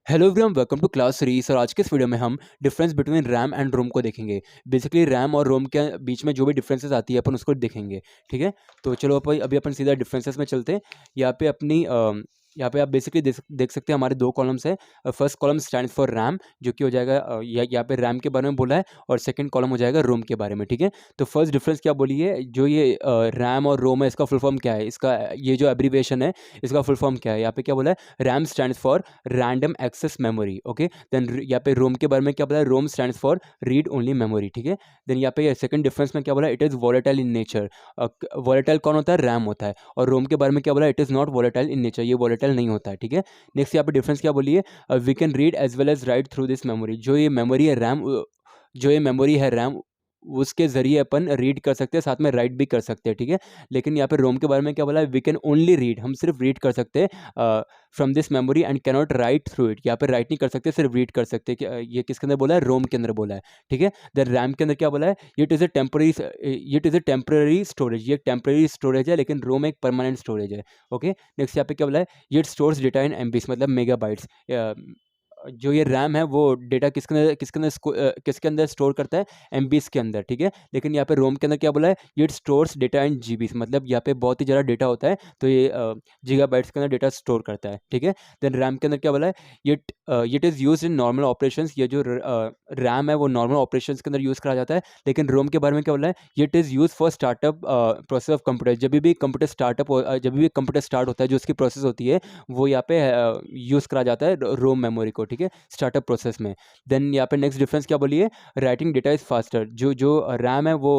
Hello everyone, welcome to class series. और आज के इस वीडियो में हम difference between RAM and ROM को देखेंगे। बेसिकली रैम और रोम के बीच में जो भी डिफरेंसेस आती है अपन उसको देखेंगे। ठीक है, तो चलो अभी अपन सीधा डिफरेंसेस में चलते हैं। यहाँ पे आप बेसिकली देख सकते हैं हमारे दो कॉलम्स है। First column stands for RAM, जो कि हो जाएगा यहाँ पे रैम के बारे में बोला है, और सेकंड कॉलम हो जाएगा रोम के बारे में। ठीक है, तो फर्स्ट डिफरेंस क्या बोली है, जो ये रैम और रोम है, इसका फुल फॉर्म क्या है, इसका ये जो एब्रीविएशन है इसका फुल फॉर्म क्या है। यहाँ पे क्या बोला है, RAM stands for random access memory. Okay, then यहाँ पे रोम के बारे में क्या बोला है, ROM stands for read only memory. ठीक है, देन यहाँ पे सेकंड डिफरेंस में क्या बोला है, it is volatile in nature. Volatile कौन होता है, रैम होता है। और रोम के बारे में क्या बोला, it is not volatile in nature, ये वॉलेटाइल नहीं होता है। ठीक है, नेक्स्ट यहाँ पे डिफरेंस क्या बोलिए, we can read as well as write through this memory. जो ये मेमोरी है रैम, जो ये मेमोरी है रैम, उसके ज़रिए अपन रीड कर सकते हैं, साथ में राइट भी कर सकते हैं। ठीक है, लेकिन यहाँ पे रोम के बारे में क्या बोला है, वी कैन ओनली रीड, हम सिर्फ रीड कर सकते हैं from this memory and cannot right through it. यहाँ पे राइट नहीं कर सकते, सिर्फ रीड कर सकते हैं। ये किसके अंदर बोला है, रोम के अंदर बोला है। ठीक है, देन रैम के अंदर क्या बोला है, it is a temporary storage, ये एक टेम्पररी स्टोरेज है, लेकिन रोम एक परमानेंट स्टोरेज है। ओके, नेक्स्ट यहाँ पे क्या बोला है, इट स्टोर्स डेटा इन एमबीज, मतलब मेगाबाइट्स। जो ये रैम है वो डेटा किसके अंदर स्टोर करता है, एमबीज के अंदर। ठीक है, लेकिन यहाँ पे रोम के अंदर क्या बोला है, it stores data in GBs, मतलब यहाँ पे बहुत ही ज़्यादा डेटा होता है, तो ये गीगाबाइट्स के अंदर डेटा स्टोर करता है। ठीक है, देन रैम के अंदर क्या बोला है, it is use in normal operations. ये जो रैम है वो नॉर्मल ऑपरेशंस के अंदर यूज़ करा जाता है। लेकिन रोम के बारे में क्या बोला है, it is use for startup process of computer. जब भी कंप्यूटर स्टार्ट होता है, जो उसकी प्रोसेस होती है वो यहाँ पे यूज़ करा जाता है रोम मेमोरी को। ठीक है, स्टार्टअप प्रोसेस में। देन यहाँ पे नेक्स्ट डिफरेंस क्या बोलिए, राइटिंग डेटा इज़ फास्टर। जो रैम है वो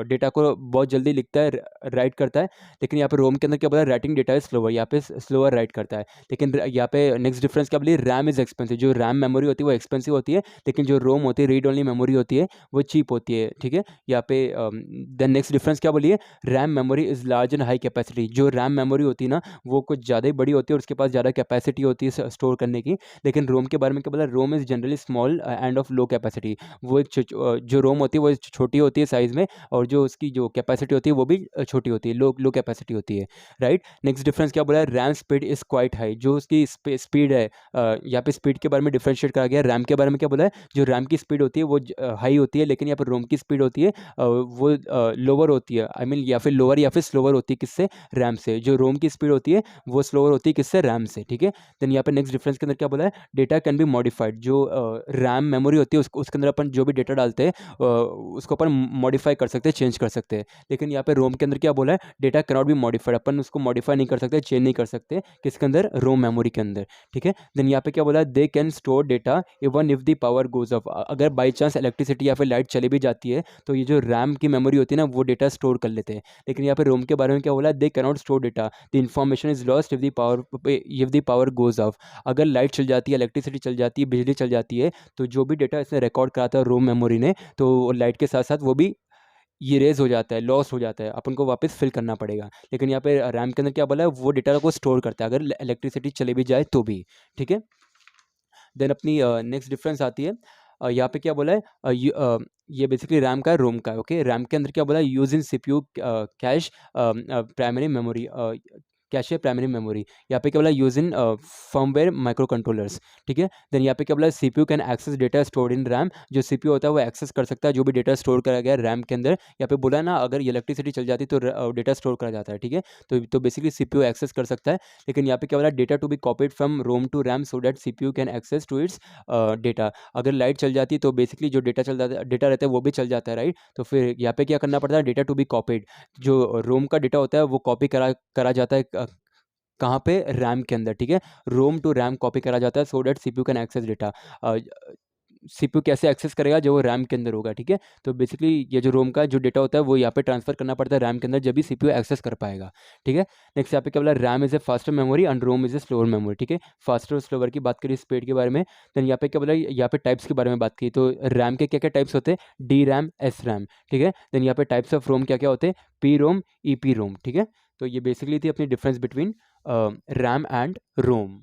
डेटा को बहुत जल्दी लिखता है, राइट करता है। लेकिन यहाँ पे रोम के अंदर क्या बोला, राइटिंग डेटा इज स्लोअर, यहाँ पे स्लोअर राइट करता है। लेकिन यहाँ पे नेक्स्ट डिफरेंस क्या बोलिए, रैम इज़ एक्सपेंसिव। जो रैम मेमोरी होती है वो एक्सपेंसिव होती है, लेकिन जो रोम होती है, रीड ओनली मेमोरी होती है, वो चीप होती है। ठीक है, यहाँ पे देन नेक्स्ट डिफरेंस क्या बोलिए, RAM memory is large and high capacity. जो रैम मेमोरी होती है ना, वो कुछ ज़्यादा ही बड़ी होती है और उसके पास ज़्यादा कैपेसिटी होती है स्टोर करने की। लेकिन रोम के बारे में क्या बोला, room is generally small and of low capacity. वो जो रोम होती है वो छोटी होती है साइज़ में, और जो उसकी जो कैपेसिटी होती है वो भी छोटी होती है, लो लो कैपेसिटी होती है। राइट, नेक्स्ट डिफरेंस क्या बोला है, RAM speed is quite high. जो उसकी स्पीड है, यहाँ पे स्पीड के बारे में डिफ्रेंशिएट करा गया। रैम के बारे में क्या बोला है, जो रैम की स्पीड होती है वो हाई होती है, लेकिन यहाँ पर रोम की स्पीड होती है वो लोअर होती है। आई मीन या फिर लोअर या फिर स्लोअर होती है, किससे, रैम से। जो रोम की स्पीड होती है वो स्लोअर होती है, किससे, रैम से। ठीक है, देन यहाँ पे नेक्स्ट डिफरेंस के अंदर क्या बोला है, डेटा कैन बी मॉडिफाइड। जो रैम मेमोरी होती है उसके अंदर अपन जो भी डेटा डालते हैं उसको अपन मॉडिफाई कर सकते हैं, चेंज कर सकते हैं। लेकिन यहाँ पे रोम के अंदर क्या बोला है, डेटा कैनॉट बी मॉडिफाइड, अपन उसको मॉडिफाई नहीं कर सकते, चेंज नहीं कर सकते, किसके अंदर, रोम मेमोरी के अंदर। ठीक है, देन यहाँ पे क्या बोला है, they can store data even if the power goes off. अगर बाई चांस इलेक्ट्रिसिटी या फिर लाइट चली भी जाती है, तो ये जो रैम की मेमोरी होती है ना, वो डेटा स्टोर कर लेते हैं। लेकिन यहाँ पे रोम के बारे में क्या बोला है, they cannot store data, the information is lost if the power goes off. अगर लाइट चल जाती है, इलेक्ट्रिसिटी चल जाती है, बिजली चल जाती है, तो जो भी डेटा इसने रिकॉर्ड करा था रोम मेमोरी ने, तो लाइट के साथ साथ वो भी इरेज हो जाता है, लॉस हो जाता है, अपन को वापस फिल करना पड़ेगा। लेकिन यहाँ पे रैम के अंदर क्या बोला है, वो डेटा को स्टोर करता है, अगर इलेक्ट्रिसिटी चली भी जाए तो भी। ठीक है, देन अपनी नेक्स्ट डिफरेंस आती है। यहाँ पे क्या बोला है, ये बेसिकली रैम का है, रोम का है। ओके, रैम के अंदर क्या बोला है, use in CPU cache primary memory, cache है प्राइमरी मेमोरी। यहाँ पे क्या बोला, use in firmware micro controllers. ठीक है, देन यहाँ पे क्या बोला, CPU can access data stored in RAM. जो सीपीयू होता है वो एक्सेस कर सकता है जो भी डेटा स्टोर करा गया है रैम के अंदर। यहाँ पे बोला है ना, अगर इलेक्ट्रिसिटी चल जाती तो डेटा स्टोर करा जाता है। ठीक है, तो बेसिकली सीपीयू एक्सेस कर सकता है। लेकिन यहाँ पे क्या बोला, data to be copied from ROM to RAM so that CPU can access to its data. अगर लाइट चल जाती है तो बेसिकली जो डेटा रहता है वो भी चल जाता है। राइट, तो फिर यहाँ पे क्या करना पड़ता है, डेटा टू बी कॉपीड। जो रोम का डेटा होता है वो कॉपी करा करा जाता है कहाँ पे, रैम के अंदर। ठीक है, रोम टू रैम कॉपी करा जाता है so that CPU can access data. CPU कैसे एक्सेस करेगा, जो वो रैम के अंदर होगा। ठीक है, तो बेसिकली ये जो रोम का जो डेटा होता है वो यहाँ पे ट्रांसफर करना पड़ता है रैम के अंदर, जब भी सीपीयू एक्सेस कर पाएगा। ठीक है, नेक्स्ट यहाँ पे क्या बोला, RAM is a faster memory and ROM is a slower memory. ठीक है, फास्टर और स्लोअर की बात करी, स्पीड के बारे में। देन यहाँ पे क्या बोला, यहाँ पे टाइप्स के बारे में बात की, तो रैम के क्या क्या टाइप्स होते हैं, डी रैम, एस रैम। ठीक है, देन यहाँ पे टाइप्स ऑफ रोम क्या क्या होते हैं, P ROM, E P ROM. ठीक है, तो ये बेसिकली थी अपनी difference between RAM and Rome.